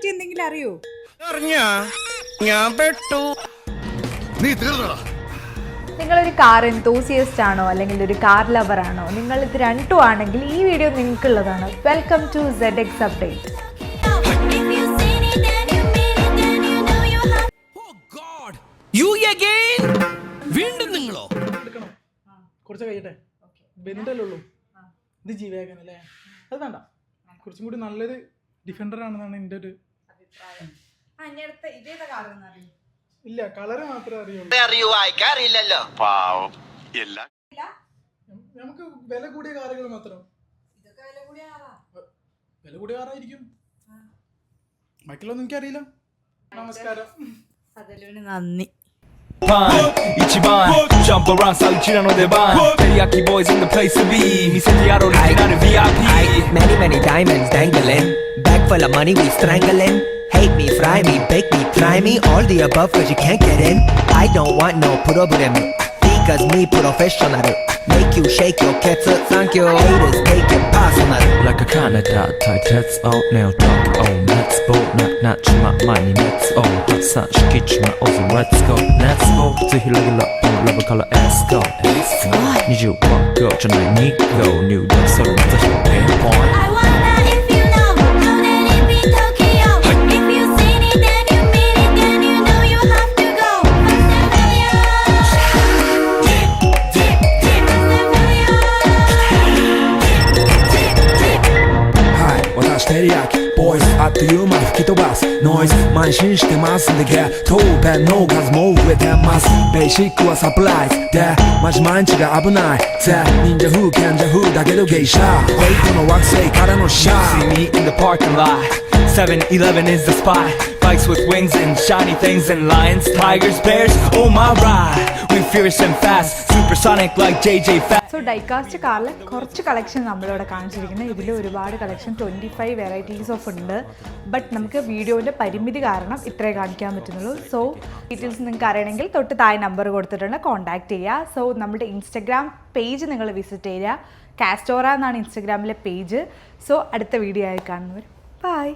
പറ്റി എന്തെങ്കിലും അറിയോ? ഞാൻ പെട്ടു. നീ തീർന്നടാ. നിങ്ങളൊരു കാർ എന്തൂസിയസ്റ്റ് ആണോ അല്ലെങ്കിൽ ഒരു കാർ ലവർ ആണോ? നിങ്ങൾ ഇത് രണ്ടും ആണെങ്കിൽ ഈ വീഡിയോ നിങ്ങൾക്കുള്ളതാണ്. Welcome to ZX update. വീണ്ടും നിങ്ങളോ? കുറച്ച് കഴിയട്ടെ. ബെൻഡല്ലേ ഉള്ളൂ. ഇത് ജീവേഗൻ അല്ലേ? അത് വേണ്ട. കുറച്ചും കൂടി നല്ലൊരു ഡിഫൻഡർ ആണെന്നാണ് എൻ്റെ ഒരു അഭിപ്രായം. ഇല്ല, കളറ് മാത്രമേ അറിയില്ലല്ലോ. നമുക്ക് വില കൂടിയ കാറുകൾ മാത്രം. വില കൂടിയ കാറായിരിക്കും. ബാക്കിയുള്ളൊന്നും എനിക്കറിയില്ല. നമസ്കാരം. നന്ദി. Jump around, Salucirano Devan. Teriyaki boys in the place to be. Mi sentiaro originale VIP. Many diamonds dangling. Bag full of money we strangling. Hate me, fry me, bake me, try me. All the above cause you can't get in. I don't want no problem. Because me professional. Make you shake your cats up, thank you. Haters take it personal. Like a Canada tight heads out now talk on let's go not my money let's all that's such kitchen my also let's go let's go to heal like a lot love color let's go need you walk go tonight need go new dance so that's your pain point. I wonder if you know that it be Tokyo. If you seen it then you mean it then you know you have to go. Hi 私テリヤキ Boys あっという間吹き飛ばす Noise 慢心してますんで Get 当弁の数も増えてます Basic はサプライズでマジ毎日が危ないぜ忍者風賢者風だけど芸者ウェイトの惑星からのシャー See me in the parking lot 7-Eleven is the spot Bikes with wings and shiny things and lions, tigers, bears, oh my ride We fierce and fast, supersonic like JJ Fast. So die-cast കാറിൽ കുറച്ച് collection നമ്മളിവിടെ കാണിച്ചിരിക്കുന്നത്. ഇതിൽ ഒരുപാട് collection 25 varieties of ഉണ്ട്. But നമുക്ക് വീഡിയോൻ്റെ പരിമിതി കാരണം ഇത്രേ കാണിക്കാൻ പറ്റുന്നുള്ളൂ. സോ ഡീറ്റെയിൽസ് നിങ്ങൾക്ക് അറിയണമെങ്കിൽ തൊട്ട് താഴെ നമ്പർ കൊടുത്തിട്ടുണ്ട്, കോൺടാക്ട് ചെയ്യുക. സോ നമ്മുടെ ഇൻസ്റ്റഗ്രാം പേജ് നിങ്ങൾ വിസിറ്റ് ചെയ്യുക. കാസ്റ്റോറ എന്നാണ് ഇൻസ്റ്റഗ്രാമിലെ പേജ്. സോ അടുത്ത വീഡിയോ ആയി കാണുന്നവർ ബൈ.